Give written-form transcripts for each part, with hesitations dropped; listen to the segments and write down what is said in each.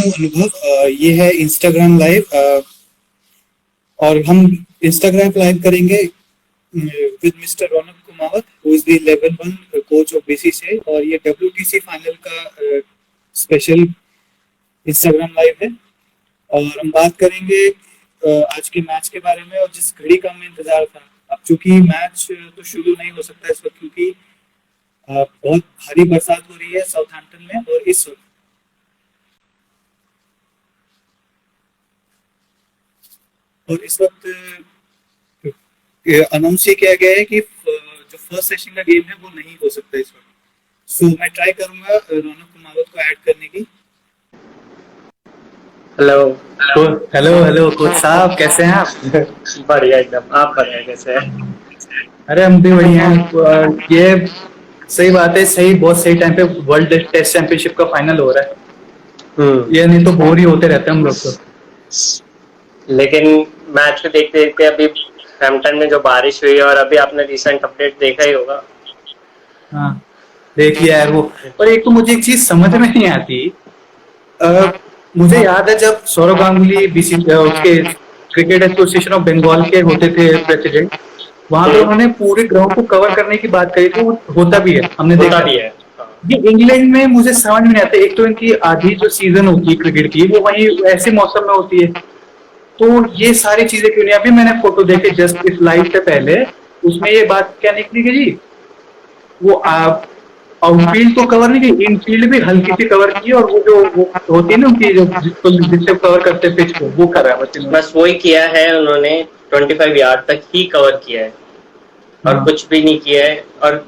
हूँ अनुभव। ये है इंस्टाग्राम लाइव, और हम इंस्टाग्राम लाइव करेंगे with mister Raunak Kumawat, who is the level 1 coach of BCCI, और ये WTC फाइनल का स्पेशल इंस्टाग्राम लाइव है। और हम बात करेंगे आज के मैच के बारे में, और जिस घड़ी का हमें इंतजार था। अब चूंकि मैच तो शुरू नहीं हो सकता इस वक्त, क्योंकि बहुत भारी बरसात हो रही है साउथहैम्पटन में, और इस वक्त अनाउंस ये किया गया है कि जो फर्स्ट सेशन का गेम है वो नहीं हो सकता इस वक्त। सो मैं ट्राई करूंगा रौनक कुमावत को ऐड करने की। हेलो हेलो हेलो कोच साहब, कैसे हैं आप? बढ़िया एकदम। आप बताएं कैसे हैं? अरे हम भी बढ़िया हैं। ये सही बात है, सही बहुत सही टाइम पे वर्ल्ड टेस्ट चैंपियनशिप का फाइनल हो रहा है। ये नहीं तो बोर ही होते रहते हैं हम लोग तो। लेकिन मैच को देखते देखते अभी हैम्पटन में जो बारिश हुई है, और अभी आपने रिसेंट अपडेट देखा ही होगा। हाँ देखिए यार वो, और एक तो मुझे एक चीज समझ में नहीं आती। मुझे याद है जब सौरव गांगुली उसके क्रिकेट एसोसिएशन ऑफ बंगाल के होते थे प्रेसिडेंट, वहां पे उन्होंने पूरे ग्राउंड को कवर करने की बात करी, तो होता भी है, हमने देखा भी है। ये इंग्लैंड में मुझे समझ में नहीं आता। एक तो इनकी आधी जो सीजन होती है क्रिकेट की वो वही ऐसे मौसम में होती है, तो ये सारी चीजें क्यों नहीं। अभी मैंने फोटो देखे जस्ट इस लाइव से पहले, उसमें ये बात क्या निकली कि जी वो आउटफील्ड तो कवर नहीं की, इनफील्ड भी हल्की सी कवर की, और वो होती है ना उनकी जो जिससे कवर करते पिच को, वो कर रहा है बस वही किया है उन्होंने। 25 यार्ड तक ही कवर किया है और कुछ भी नहीं किया है। और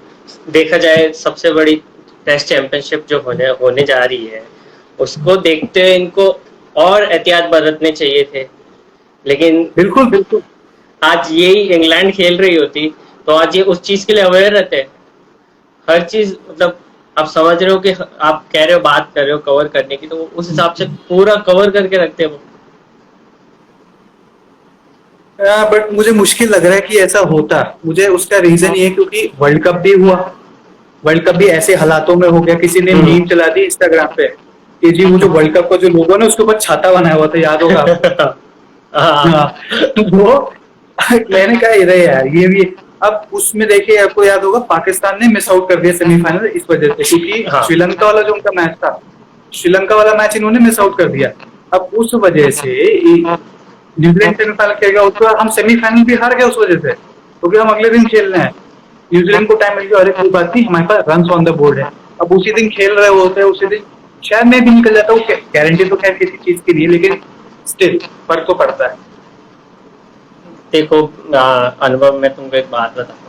देखा जाए सबसे बड़ी टेस्ट चैंपियनशिप जो होने जा रही है, उसको देखते हुए इनको और एहतियात बरतने चाहिए थे। लेकिन बिल्कुल बिल्कुल, आज यही इंग्लैंड खेल रही होती तो आज ये उस चीज के लिए अवेयर रहते। हर चीज मतलब आप समझ रहे हो कि आप कह रहे हो, बात कर रहे हो कवर करने की, तो उस हिसाब से पूरा कवर करके रखते हैं वो। बट मुझे मुश्किल लग रहा है कि ऐसा होता। मुझे उसका रीजन ये है क्योंकि वर्ल्ड कप भी हुआ, वर्ल्ड कप भी ऐसे हालातों में हो गया। किसी ने मीम चला दी इंस्टाग्राम पे कि जी वो जो वर्ल्ड कप का जो लोगो ना उसके ऊपर छाता बनाया हुआ था, याद होगा आपको? हाँ, तो वो मैंने कहा अरे यार ये भी। अब उसमें देखिए, आपको याद होगा पाकिस्तान ने मिस आउट कर दिया सेमीफाइनल इस वजह से, क्योंकि श्रीलंका वाला जो उनका मैच था, श्रीलंका वाला मैच इन्होंने मिस आउट कर दिया। अब उस वजह से न्यूजीलैंड सेमीफाइनल खेलेगा, उसके बाद हम सेमीफाइनल भी हार गए उस वजह से, क्योंकि हम अगले दिन खेल रहे हैं। न्यूजीलैंड को टाइम मिल गया, अरे कोई बात नहीं, हमारे पास रन ऑन द बोर्ड है। अब उसी दिन खेल रहे होते हैं, उसी दिन शायद मैं भी निकल जाता हूँ। गारंटी तो खैर किसी चीज की नहीं है, लेकिन स्टिल फर्क तो पड़ता है। देखो अनुभव, मैं तुमको एक बात बताता हूँ।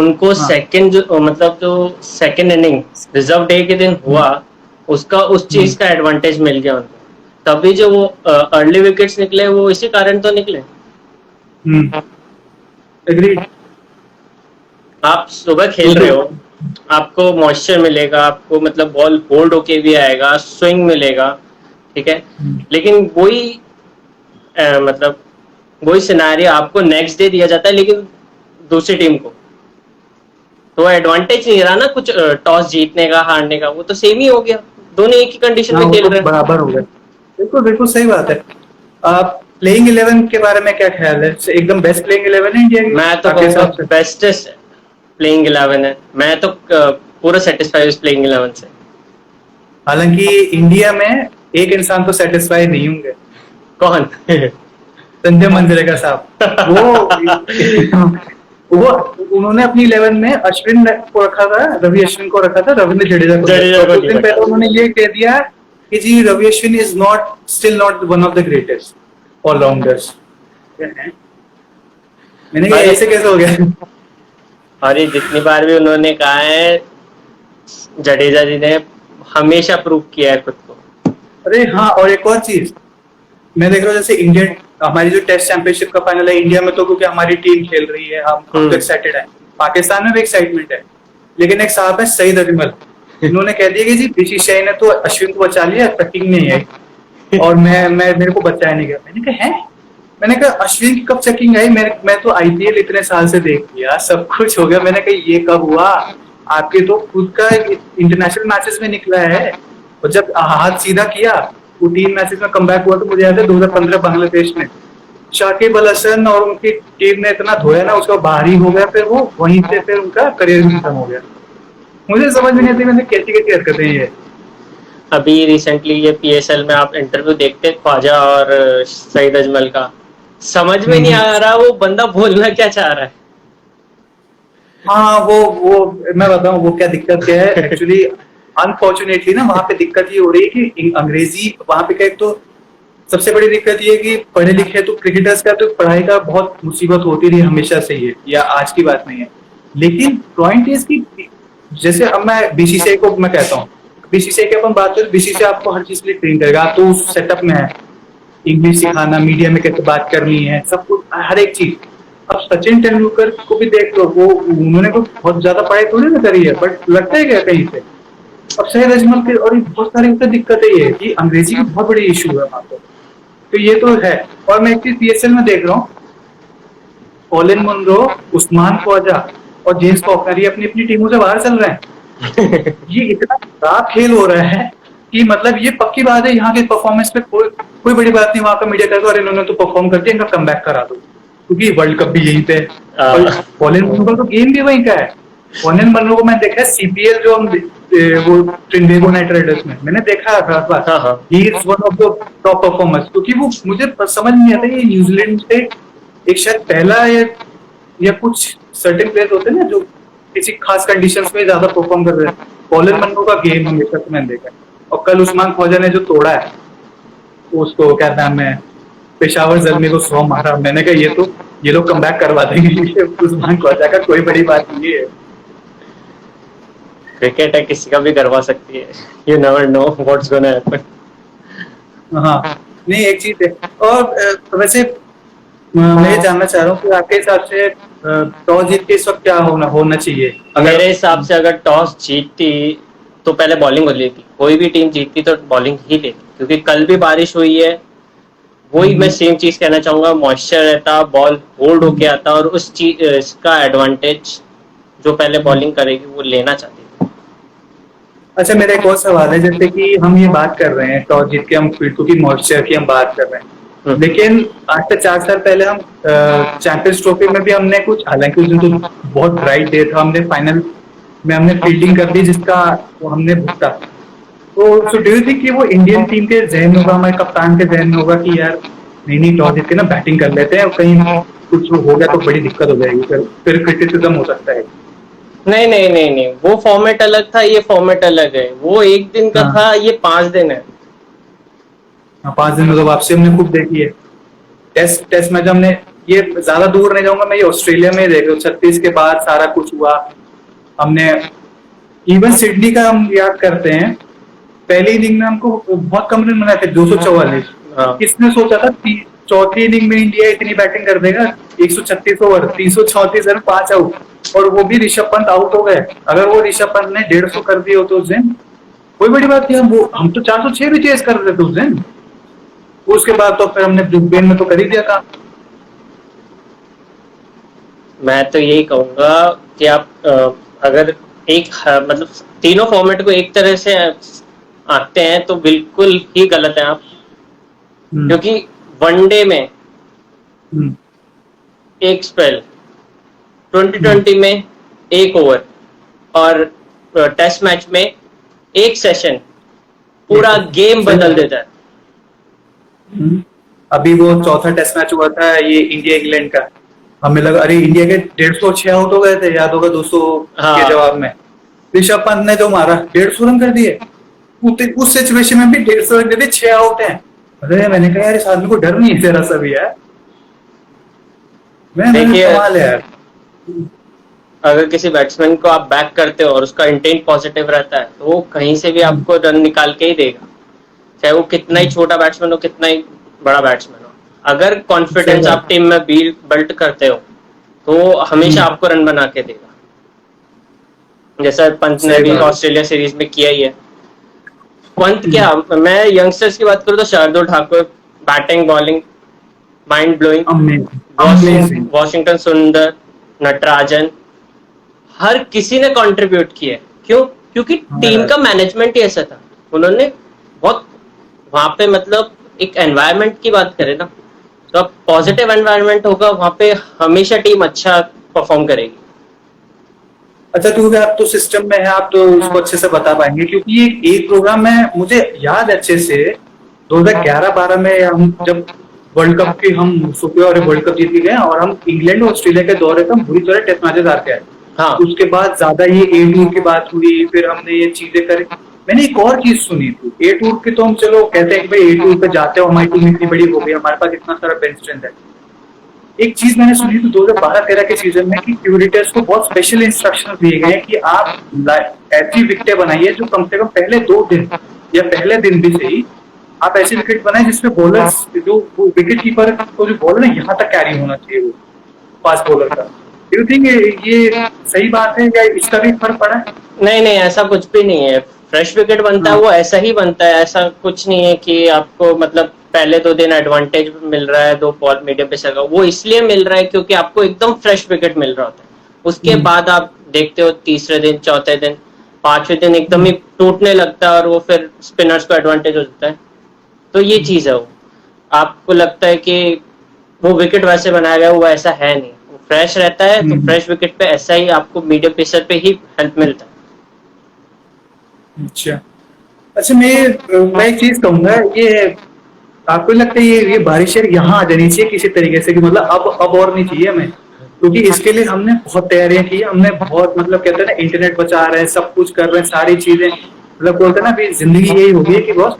उनको सेकंड जो मतलब जो सेकंड इनिंग रिजर्व डे के दिन हुआ, उसका उस चीज का एडवांटेज मिल गया उनको। तभी जो वो अर्ली विकेट्स निकले, वो इसी कारण तो निकले। एग्रीड। आप सुबह खेल रहे हो, आपको मॉइस्चर मिलेगा, आपको मतलब बॉल होल्ड होके भी आएगा, स्विंग मिलेगा, ठीक है। लेकिन वही मतलब वही सिनेरियो आपको नेक्स्ट डे दिया जाता है, लेकिन दूसरी टीम को तो एडवांटेज नहीं रहा ना कुछ टॉस जीतने का हारने का, वो तो सेम ही हो गया। दोनों एक ही कंडीशन में खेल रहे हैं, बराबर हो गए। बिल्कुल बिल्कुल सही बात है। प्लेइंग 11 के बारे में क्या ख्याल है? एकदम बेस्ट प्लेइंग 11 है इंडिया की? मैं तो कहूँगा बेस्टेस्ट प्लेइंग 11 है। मैं तो पूरा सेटिस्फाई उस प्लेइंग 11 से। हालांकि इंडिया में एक इंसान तो सेटिस्फाई नहीं होंगे। कौन? संजय मंजरेकर साहब। वो उन्होंने अपनी 11 में अश्विन को रखा था, रवि अश्विन को रखा था, रविंद्र जडेजा को। कुछ दिन पहले उन्होंने ये कह दिया कि जी Ravi Ashwin is still not one of the greatest all-rounders. मैंने कहा ऐसे कैसे हो गया? और ये जितनी बार भी उन्होंने कहा है, जडेजा जी ने हमेशा प्रूव किया है खुद को। अरे हाँ, और एक और चीज मैं देख रहा हूँ, जैसे इंडियन हमारी जो टेस्ट चैंपियनशिप का फाइनल है इंडिया में, तो क्योंकि हमारी टीम खेल रही है, हम तो एक्साइटेड है। पाकिस्तान में भी एक्साइटमेंट है, लेकिन एक साहब है सईद अजमल, इन्होंने कह दिया कि जी बीसीसीआई ने तो अश्विन को बचा लिया, ट्रैकिंग नहीं है और मैं मेरे को बचाया नहीं गया। मैंने कहा है, मैंने कहा अश्विन की कब चेकिंग आई? मैं तो आईपीएल इतने साल से देख लिया, सब कुछ हो गया। मैंने कहा ये कब हुआ? आपके तो खुद का इंटरनेशनल मैचेस में निकला है, और जब हाथ सीधा किया वो 3 मैचेस में कमबैक हुआ, तो मुझे याद है 2015 बांग्लादेश में शाकिब अल हसन और उनकी टीम ने इतना धोया ना, उसका बाहर ही हो गया, फिर वो वहीं से फिर उनका करियर भी खत्म हो गया। मुझे समझ में नहीं आती मैंने कैसी कैसी हरकतें ये। अभी रिसेंटली ये पीएसएल में आप इंटरव्यू देखते हैं ख्वाजा और सईद अजमल का, समझ में नहीं आ रहा वो बंदा बोलना क्या चाह रहा है। हाँ वो मैं बताऊं वो क्या दिक्कत क्या है एक्चुअली। अनफॉर्चुनेटली ना वहाँ पे दिक्कत ये हो रही है कि अंग्रेजी वहाँ पे क्या, एक तो सबसे बड़ी दिक्कत ये है कि पढ़े लिखे तो क्रिकेटर्स का तो पढ़ाई का बहुत मुसीबत होती रही हमेशा से ही है, या आज की बात नहीं है। लेकिन पॉइंट इज कि जैसे अब मैं बीसीसीआई को मैं कहता हूँ, बीसीसीआई की अपन बात करें, बीसीसीआई आपको हर चीज के लिए ट्रेन करेगा, आप तो उस सेटअप में है, इंग्लिश सिखाना, मीडिया में कैसे बात करनी है, सब कुछ हर एक चीज। अब सचिन तेंदुलकर को भी देख लो, वो उन्होंने को बहुत ज्यादा पढ़ाई थोड़ी ना करी है, बट लगता है क्या कहीं से। अब सईद अजमल के और बहुत सारी दिक्कतें ये है कि अंग्रेजी की बहुत बड़ी इशू है वहां पर, तो ये तो है। और मैं एक चीज पीएसएल में देख रहा हूँ, कॉलिन मुनरो, उस्मान ख्वाजा और जेम्स फॉकनर ये अपनी अपनी टीमों से बाहर चल रहे हैं। ये इतना खराब खेल हो रहा है कि मतलब ये पक्की बात है, यहाँ के परफॉर्मेंस पे कोई बड़ी बात नहीं, वहां का मीडिया कहता है इन्होंने तो परफॉर्म कर दिया, इनका कमबैक करा दो, क्योंकि वर्ल्ड कप भी यहीं पे है। और कॉलिन मुनरो तो गेम भी वहीं का है। कॉलिन मुनरो को मैंने देखा है सीपीएल जो हम वो ट्रिनिडाद नाइट राइडर्स में मैंने देखा है, he is one of the top performers, क्योंकि वो मुझे समझ नहीं आता ये न्यूजीलैंड से एक शायद पहला या कुछ सर्टेन प्लेयर होते हैं ना जो किसी खास कंडीशंस में ज्यादा परफॉर्म कर रहे हैं। कॉलिन मुनरो का गेम हमेशा से मैंने देखा है, और कल उस्मान ख्वाजा ने जो तोड़ा है उसको क्या नाम है, पेशावर जल्मी को 100 मारा, मैंने कहा ये लोग कमबैक करवा देंगे। उस्मान ख्वाजा का कोई बड़ी बात नहीं है, क्रिकेट है किसी का भी करवा सकती है, you never know what's gonna happen. हाँ नहीं एक चीज है। और वैसे मैं ये जानना चाह रहा हूँ कि आपके हिसाब से टॉस जीत के इस वक्त क्या होना चाहिए? मेरे हिसाब से अगर टॉस जीतती तो पहले बॉलिंग हो लेती, कोई भी टीम जीतती तो बॉलिंग ही लेती, क्योंकि कल भी बारिश हुई है। वही मैं सेम चीज कहना चाहूंगा, मॉइस्चर रहता, बॉल होल्ड होके आता, और उस चीज इसका एडवांटेज जो पहले बॉलिंग करेगी वो लेना चाहती है। अच्छा मेरा एक और सवाल है, जैसे कि हम ये बात कर रहे हैं टॉस जीत के, हम क्योंकि मॉइस्चर की हम बात कर रहे हैं, लेकिन आज से 4 साल पहले हम चैंपियंस ट्रॉफी में भी हमने कुछ, हालांकि उस दिन तो बहुत ड्राई डे था, हमने फाइनल में हमने फील्डिंग कर दी जिसका वो हमने भुगता। तो डू यू थिंक कि वो इंडियन टीम के जहन में होगा, हमारे कप्तान के जहन में होगा कि यार नहीं टॉस जीत के ना बैटिंग कर लेते हैं, और कहीं कुछ हो गया तो बड़ी दिक्कत हो जाएगी, फिर क्रिटिसिज्म हो सकता है। नहीं, वो फॉर्मेट अलग था, ये फॉर्मेट अलग है। वो एक दिन का था, ये 5 दिन है। 5 दिन में तो वापसी हमने खूब देखी है। टेस्ट मैच हमने, ये ज्यादा दूर नहीं जाऊंगा मैं, ये ऑस्ट्रेलिया में देख रहा हूँ, 36 के बाद सारा कुछ हुआ। हमने इवन सिडनी का हम याद करते हैं, पहली इनिंग में हमको बहुत कम रन बनाए थे, 244। किसने सोचा था चौथी इनिंग में इंडिया इतनी बैटिंग कर देगा, 136 ओवर, 334 रन, 5 आउट, और वो भी ऋषभ पंत आउट हो गए। अगर वो ऋषभ पंत ने 150 कर दिए हो तो उस दिन कोई बड़ी बात नहीं, हम तो 406 भी चेस कर रहे थे उस दिन। उसके बाद तो फिर हमने ब्रिस्बेन में तो कर ही दिया काम। मैं तो यही कहूंगा कि आप अगर एक मतलब तीनों फॉर्मेट को एक तरह से आते हैं तो बिल्कुल ही गलत है आप, क्योंकि वनडे में एक स्पेल, 2020 में एक ओवर, और टेस्ट मैच में एक सेशन पूरा गेम बदल देता है। अभी वो चौथा टेस्ट मैच हुआ था ये इंडिया इंग्लैंड का, हमें लगा अरे इंडिया के 150 आउट हो गए थे, याद होगा 200 के जवाब में ऋषभ पंत ने जो मारा 150 रन कर दिए। उस सिचुएशन में भी 150 रन कर दिए, 6 आउट हैं। अरे मैंने कहा यार इस आदमी को डर नहीं है तेरा सब यार। कमाल है यार। अगर किसी बैट्समैन को आप बैक करते हो और उसका इंटेंट पॉजिटिव रहता है तो वो कहीं से भी आपको रन निकाल के ही देगा, चाहे वो कितना ही छोटा बैट्समैन हो, कितना ही बड़ा बैट्समैन हो। अगर कॉन्फिडेंस आप टीम में बिल्ड करते हो तो हमेशा आपको रन बना के देगा, जैसा पंत ने भी ऑस्ट्रेलिया सीरीज में किया ही है। पंत क्या, मैं यंगस्टर्स की बात करूं तो Shardul Thakur, batting bowling mind blowing, Washington सुंदर, नटराजन, हर किसी ने कंट्रीब्यूट किया। क्यों? क्योंकि टीम का मैनेजमेंट ही ऐसा था। उन्होंने बहुत वहां पे मतलब एक एनवायरनमेंट की बात करें ना, तो अब पॉजिटिव एनवायरनमेंट होगा वहां पे, हमेशा टीम अच्छा परफॉर्म करेगी। अच्छा, क्योंकि आप तो सिस्टम में है, आप तो उसको अच्छे से बता पाएंगे, क्योंकि ये एक प्रोग्राम में मुझे याद है अच्छे से 2011-12 में हम जब वर्ल्ड कप की हम सुपर और वर्ल्ड कप जीत के गए और हम इंग्लैंड और ऑस्ट्रेलिया के दौरे पे हम बुरी तरह टेस्ट मैचेस हार के आए। हाँ उसके बाद ज्यादा ये ए टूर की बात हुई, फिर हमने ये चीजें करी। मैंने एक और चीज सुनी थी ए टूर की, तो हम चलो कहते हैं कि भाई ए टूर पे जाते हो, हमारी टीम इतनी बड़ी हो गई, हमारे पास इतना सारा बेंच स्ट्रेंथ है। एक चीज मैंने सुनी थी 2012-13 के सीजन में कि क्यूरेटर्स को बहुत स्पेशल इंस्ट्रक्शन दिए गए कि आप ऐसी विकेटें बनाइए जो कम से कम पहले 2 दिन या पहले दिन भी सही आप ऐसी विकेट बनाए जिसमें बॉलर्स जो विकेट कीपर को जो बॉलर है यहाँ तक कैरी होना चाहिए वो फास्ट बॉलर का। डू यू थिंक ये सही बात है या इसका भी फर्क पड़ा है? नहीं नहीं, ऐसा कुछ भी नहीं है। फ्रेश विकेट बनता है हाँ। वो ऐसा ही बनता है, ऐसा कुछ नहीं है कि आपको मतलब पहले 2 दिन एडवांटेज मिल रहा है 2 बॉल मीडियम पेसर का, वो इसलिए मिल रहा है क्योंकि आपको एकदम फ्रेश विकेट मिल रहा होता है। उसके बाद आप देखते हो तीसरे दिन, चौथे दिन, पांचवें दिन एकदम ही टूटने लगता है और वो फिर स्पिनर्स को एडवांटेज हो जाता है। तो ये चीज है वो, आपको लगता है कि वो विकेट वैसे बनाया गया, वो ऐसा है नहीं, वो फ्रेश रहता है। तो फ्रेश विकेट पे ऐसा ही आपको मीडियम पेसर पे ही हेल्प मिलता है। अच्छा अच्छा, मैं एक चीज कहूंगा, ये आपको लगता है ये बारिश यहाँ आ जानी चाहिए किसी तरीके से कि मतलब अब और नहीं चाहिए हमें, क्योंकि इसके लिए हमने बहुत तैयारियां की, हमने बहुत मतलब कहते हैं ना इंटरनेट बचा रहे हैं, सब कुछ कर रहे हैं, सारी चीजें मतलब बोलते हैं ना अभी जिंदगी यही हो गई है कि बस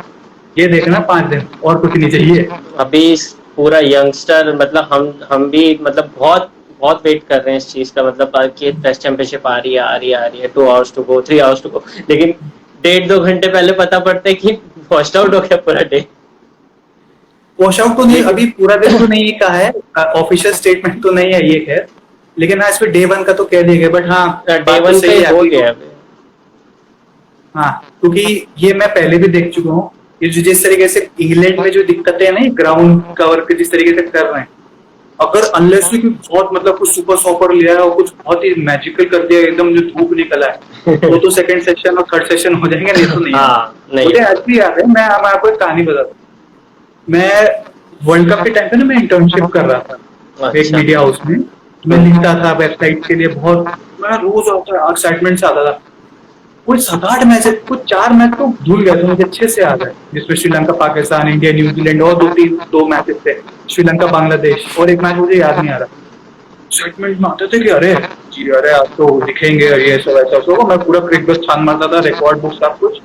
ये देखना 5 दिन और कुछ नहीं चाहिए। अभी पूरा यंगस्टर मतलब हम भी मतलब बहुत बहुत वेट कर रहे हैं इस चीज का, मतलब कि टेस्ट चैंपियनशिप आ रही है आ रही है आ रही है, 2 hours to go, 3 hours to go, लेकिन 1.5-2 घंटे पहले पता पड़ता है कि वॉश आउट हो गया पूरा डे। वॉश आउट तो नहीं, अभी पूरा दिन तो नहीं कहा है, ऑफिशियल स्टेटमेंट तो नहीं है ये खैर, लेकिन हाँ इस पे डे 1 का तो कह दिया गया, बट हाँ डे बात तो 1 सही पे है हो अभी। गया अभी। हाँ, क्योंकि ये मैं पहले भी देख चुका हूँ, ये जो जिस तरीके से इंग्लैंड में जो दिक्कतें हैं ना ग्राउंड कवर के जिस तरीके से कर रहे हैं, अगर अनलेस भी बहुत मतलब कुछ सुपर सॉपर लिया है और कुछ बहुत ही मैजिकल कर दिया एकदम जो धूप निकला है तो सेकंड सेशन और थर्ड सेशन हो जाएंगे, नहीं तो नहीं। हाँ नहीं मुझे आज भी याद है, मैं आपको एक कहानी बताता हूँ। मैं वर्ल्ड कप के टाइम पे ना मैं इंटर्नशिप कर रहा था एक अच्छा। मीडिया हाउस में, मैं लिखता था वेबसाइट के लिए, बहुत मैं रोज एक्साइटमेंट से आता था। कुछ 7-8 मैच, कुछ 4 मैच तो भूल गया था, मुझे अच्छे से याद है, जिसमें श्रीलंका पाकिस्तान, इंडिया न्यूजीलैंड और 2 मैचेस थे, श्रीलंका बांग्लादेश, और एक मैच मुझे याद नहीं आ रहा। एक्साइटमेंट में आते थे कि अरे जी अरे आज तो दिखेंगे और ये सब ऐसा होगा, मैं पूरा क्रिकेट छान मारता था, रिकॉर्ड बुक सब कुछ।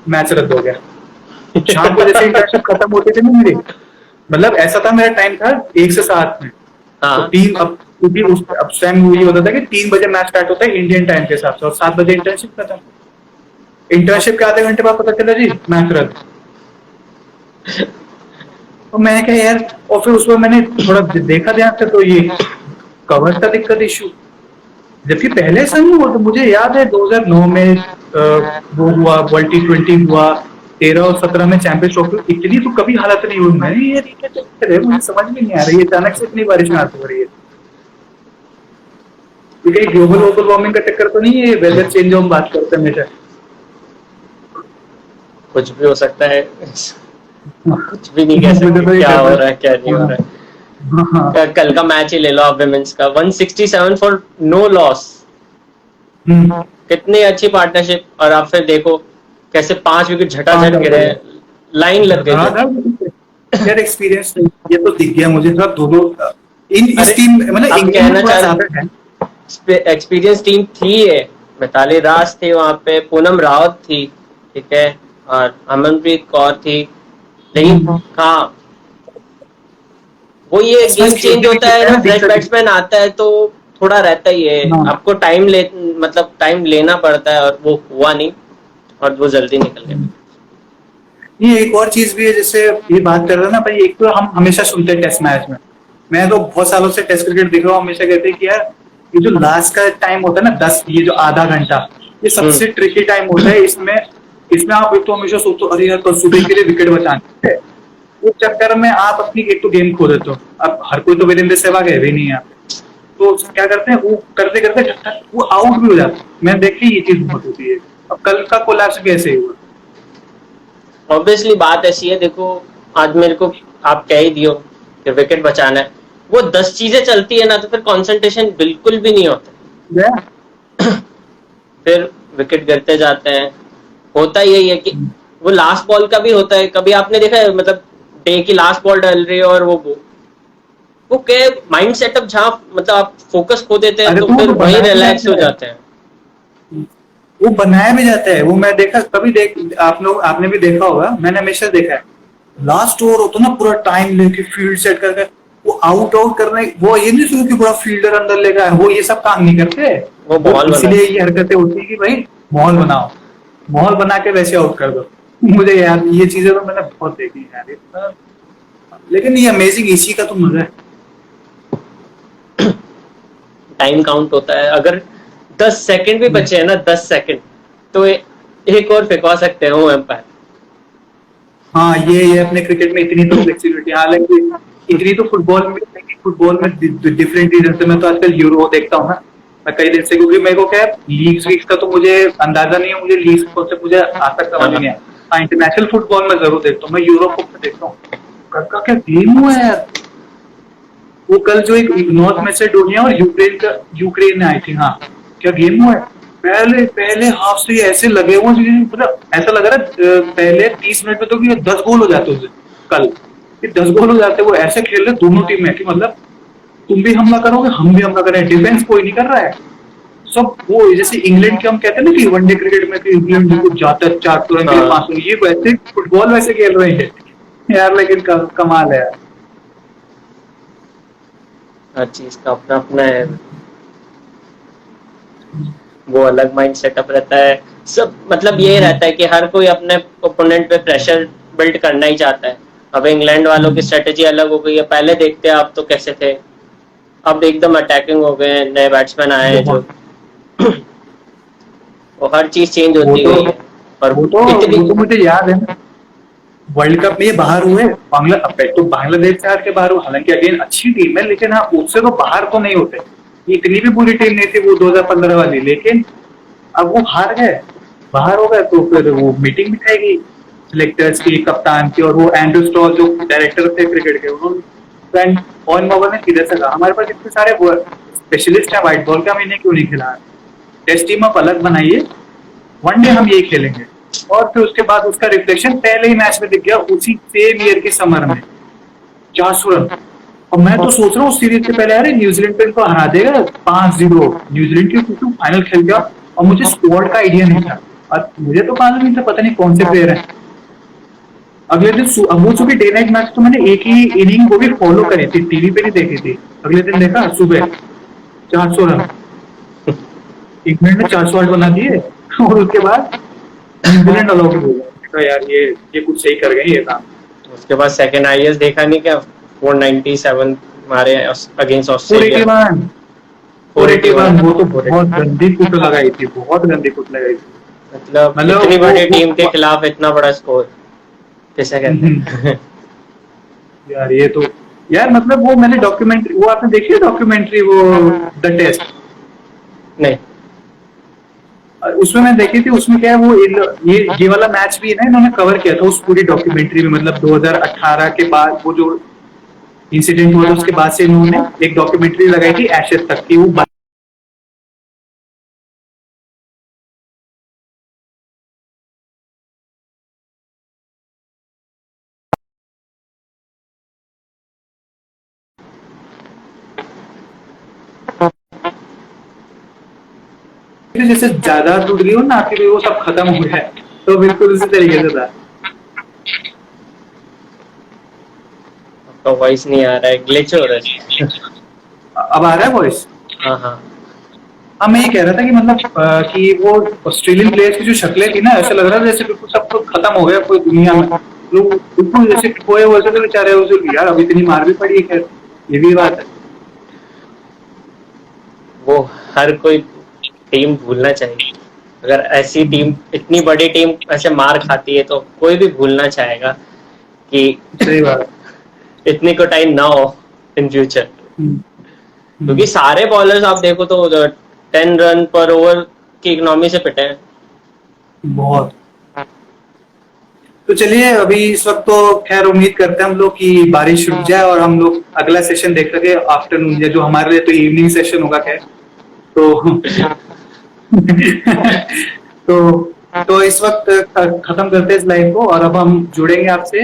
मैच रद्द हो गया शाम को, जैसे इंटर्नशिप खत्म होती थी ना मेरी, मतलब ऐसा था मेरा टाइम था 1 से 7 में, तो हाँ 3 अब क्योंकि उस अब टाइम ये होता था कि 3 बजे मैच स्टार्ट होता है इंडियन टाइम के हिसाब से और 7 बजे इंटर्नशिप खत्म। इंटर्नशिप के आधे घंटे बाद पता चला जी मैच रद्द। तो मैं क्या यार, और फिर उसमें मैंने थोड़ा देखा ध्यान से तो ये कवर का दिक्कत इशू, जबकि पहले ऐसा नहीं हुआ। तो मुझे याद है 2009 में वो हुआ, वर्ल्ड T20 हुआ, 13 और 17 में चैंपियंस ट्रॉफी, इतनी तो कभी हालत नहीं हुई। मैंने ये क्या चक्कर है, मुझे समझ में नहीं आ रही है, अचानक से इतनी बारिश में आती हो रही है। क्योंकि ग्लोबल वार्मिंग का चक्कर तो नहीं है, वेदर चेंज जो हम बात करते हैं हमेशा। कुछ भी हो सकता है, कुछ भी नहीं कह मुझे तो सकते ये क्या हो कहना रहा है क्या नहीं हो रहा हाँ है। कल का मैच ही ले लो आप विमेंस का, 167 फॉर नो लॉस, कितनी अच्छी पार्टनरशिप, और आप फिर देखो कैसे 5 विकेट झटाझट गिरे, लाइन लग गई थी। यार एक्सपीरियंस ये तो दिख गया मुझे सब दोनों इन इस अरे, टीम मतलब अब इंग्लैंड कहना में थोड़ा चाह ज्यादा है। एक्सपीरियंस टीम थी ये, मिताली राज थी वहां पे, पूनम रावत थी, ठीक है, और अमनप्रीत कौर थी, लेकिन हाँ वो ये इसमें गेम चेंज खेलने भी होता है कितना ना, है फ्रेश दिक्कत। बैट्समैन आता है तो थोड़ा रहता ही है, हाँ। आपको मतलब टाइम लेना पड़ता है, और वो हुआ नहीं और वो जल्दी निकल गया। ये एक और चीज भी है, जैसे ये बात कर रहे हैं ना भाई, एक तो हम हमेशा सुनते हैं टेस्ट मैच में, मैं तो बहुत सालों से टेस्ट क्रिकेट देख रहा हूँ, हमेशा कहते हैं कि यार ये जो लास्ट का टाइम होता है ना 10, ये जो आधा घंटा, ये सबसे ट्रिकी टाइम होता है। इसमें इसमें आप एक तो हमेशा सोचते हो अरे यार कल सुबह के लिए विकेट बचाने है, उस चक्कर में आप अपनी एक तो गेम खो देते हो। अब हर कोई तो वीरेंद्र सहवाग है भी नहीं है, तो क्या करते हैं वो करते करते वो आउट भी हो जाता है। मैं देखी ये चीज बहुत होती है। अब कल का कोलैप्स भी ऐसे ही हुआ। ऑब्वियसली बात ऐसी है, देखो आज मेरे को आप कह ही दियो कि विकेट बचाना है, वो 10 चीजें चलती है ना तो फिर कंसंट्रेशन बिल्कुल भी नहीं होता, Yeah. फिर विकेट गिरते जाते हैं। होता यही है कि वो लास्ट बॉल का भी होता है, कभी आपने देखा है मतलब डे की लास्ट बॉल डल रही है और वो क्या माइंड सेटअप जहाँ मतलब आप फोकस खो देते हैं अरे तो तो वो फिर तो वही बनाया भी रिलैक्स हो जाता है, जाते हैं। वो बनाया भी जाता है। वो मैं देखा कभी देख, आप लोग आपने भी देखा होगा, मैंने हमेशा देखा है, लास्ट ओवर होता ना पूरा टाइम लेके फील्ड सेट करके वो आउट आउट करने, वो ये नहीं सुनो कि पूरा फील्डर अंदर लेगा, वो ये सब काम नहीं करते। वो वो माहौल इसलिए बनाते ये हरकतें होती है कि भाई माहौल बनाओ, माहौल बना के वैसे आउट कर दो। मुझे यार ये चीजें तो मैंने बहुत देखी है यार, लेकिन ये अमेजिंग, इसी का तो मजा है। टाइम काउंट होता है, अगर 10 सेकंड भी बचे हैं ना, 10 सेकंड तो एक और फेंकवा सकते हैं वो एम्पायर। हाँ, ये अपने क्रिकेट में इतनी तो फ्लेक्सिबिलिटी, हालांकि इतनी तो फुटबॉल में भी नहीं, कि फुटबॉल में डिफरेंट रीजन से मैं तो आजकल यूरो देखता हूँ ना, मैं कई दिन से, क्योंकि मेरे को क्या है लीग्स वीग्स का तो मुझे अंदाजा नहीं है, मुझे लीग्स कॉन्सेप्ट मुझे आज तक समझ नहीं आया। हाँ, इंटरनेशनल फुटबॉल में जरूर देखता हूँ, मैं यूरोप में देखता हूँ। का क्या गेम हुआ है यार। वो कल जो एक नॉर्थ मैसेडोनिया और यूक्रेन का, यूक्रेन ने आई थी, हाँ, क्या गेम हुआ है। पहले पहले हाफ से ऐसे लगे हुए हैं, मतलब ऐसा लग रहा है पहले 30 मिनट में तो कि 10 गोल हो जाते उसे कल, कि 10 गोल हो जाते। वो ऐसे खेल रहे दोनों टीम में कि मतलब तुम भी हमला करोगे हम भी हमला करें, डिफेंस कोई नहीं कर रहा है। सब वो जैसे इंग्लैंड के हम कहते हैं ना कि वनडे क्रिकेट में कि इंग्लैंड बिल्कुल जाता है 400 रन के लिए, हाँ, 500, ये वैसे फुटबॉल वैसे खेल रहे हैं यार। लेकिन कमाल है यार। हर चीज का अपना अपना है, वो अलग माइंड सेटअप रहता है सब, मतलब ये रहता है कि हर कोई अपने ओपोनेंट पे प्रेशर बिल्ड करना ही चाहता है। अब इंग्लैंड वालों की स्ट्रेटेजी अलग हो गई है, पहले देखते हैं आप तो कैसे थे, अब एकदम अटैकिंग हो गए हैं, नए बैट्समैन आए हैं जो बहुत। वो हर चीज चेंज वो होती तो गई है। और वो तो इतनी वो तो मुझे याद है ना, वर्ल्ड कप में ये बाहर हुए, अब तो बांग्लादेश से हार के बाहर हुए, हालांकि अगेन अच्छी टीम है, लेकिन हाँ उससे तो बाहर तो नहीं होते। ये इतनी भी बुरी टीम नहीं थी वो 2015 वाली, लेकिन अब वो हार गए, बाहर हो गए, तो फिर वो मीटिंग बिठाई गई सिलेक्टर्स की, कप्तान की, और वो एंड्रू स्टॉल जो डायरेक्टर थे क्रिकेट के, उन्होंने पॉइंट मोहम्मद ने सीधे से कहा हमारे पास इतने सारे स्पेशलिस्ट है व्हाइट बॉल के, हम इन्हें क्यों नहीं खिला रहे, टेस्ट टीम आप अलग बनाइए, वनडे हम यही खेलेंगे। और फिर उसके बाद उसका रिफ्लेक्शन पहले ही मैच में दिख गया, उसी सेम ईयर के समर में 400 रन। और मैं तो सोच रहा हूँ सीरीज से पहले, अरे न्यूजीलैंड पे इनको हरा देगा 5-0, न्यूजीलैंड की क्योंकि फाइनल खेल गया, और मुझे स्क्वाड का आइडिया नहीं था, और मुझे तो मालूम नहीं था पता नहीं कौन से प्लेयर है। अगले दिन अब वो चूंकि डे नाइट मैच, तो मैंने एक ही इनिंग को भी फॉलो करी थी, टीवी पे नहीं देखी थी। अगले दिन देखा सुबह 400 रन, इंग्लैंड ने 408 बना दिए, और उसके बाद न्यूजीलैंड आउट हो गया। तो यार ये कुछ सही कर गए ये काम। उसके बाद सेकंड आईएएस देखा नहीं क्या, 497 मारे अगेंस्ट ऑस्ट्रेलिया। 481, 481, वो तो बहुत 481 गंदी फुट लगाई थी, बहुत गंदी फुट लगाई थी। मतलब मतलब इतनी बड़ी वो टीम के खिलाफ इतना बड़ा स्कोर किसे कहते हैं। यार ये तो, यार मतलब वो मैंने डॉक्यूमेंट्री, वो आपने देखी है डॉक्यूमेंट्री, वो द टेस्ट, नहीं। उसमें मैं देखी थी, उसमें क्या है वो ये वाला मैच भी है ना, इन्होंने कवर किया था उस पूरी डॉक्यूमेंट्री में, मतलब 2018 के बाद वो जो इंसिडेंट हुआ था उसके बाद से इन्होंने एक डॉक्यूमेंट्री लगाई थी एशेज तक की, वो जैसे ज्यादा टूट गई हो ना आपकी, वो सब खत्म हो गया है, तो बिल्कुल उसी तरीके से था। आपका वॉइस नहीं आ रहा है, ग्लिच हो रहा है। अब आ रहा है वॉइस? हाँ हाँ। हाँ, मैं ये कह रहा था कि मतलब कि वो ऑस्ट्रेलियन प्लेयर्स की जो शक्लें थी ना, ऐसा लग रहा था जैसे बिल्कुल सब कुछ खत्म हो गया पूरी दुनिया में, लोग बिल्कुल जैसे खोए हुए थे बेचारे, उसे यार अब इतनी मार भी पड़ी है, खैर ये भी बात है। वो हर कोई टीम भूलना चाहिए, अगर ऐसी टीम, इतनी बड़ी टीम ऐसे मार खाती है तो कोई भी भूलना चाहेगा कि सही बात। इतनी कुटाई ना हो इन फ्यूचर। हम्म, क्योंकि हम्म, सारे बॉलर्स आप देखो तो 10 रन पर ओवर की इकोनॉमी से पिटे हैं। बहुत। तो चलिए अभी इस वक्त तो खैर उम्मीद करते हैं हम लोग कि बारिश रुक जाए और हम लोग अगला सेशन देख सके आफ्टरनून, या जो हमारे लिए तो इवनिंग सेशन होगा खैर। तो तो इस वक्त खत्म करते हैं इस लाइव को, और अब हम जुड़ेंगे आपसे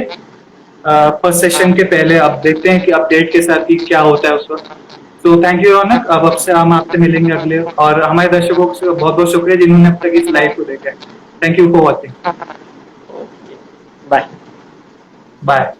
फर्स्ट सेशन के पहले। अब देखते हैं कि अपडेट के साथ ही क्या होता है उस वक्त। तो थैंक यू रौनक, अब से हम आपसे मिलेंगे अगले, और हमारे दर्शकों को बहुत बहुत शुक्रिया जिन्होंने अब तक इस लाइव को देखा है। Thank you for watching. Okay, bye. Bye.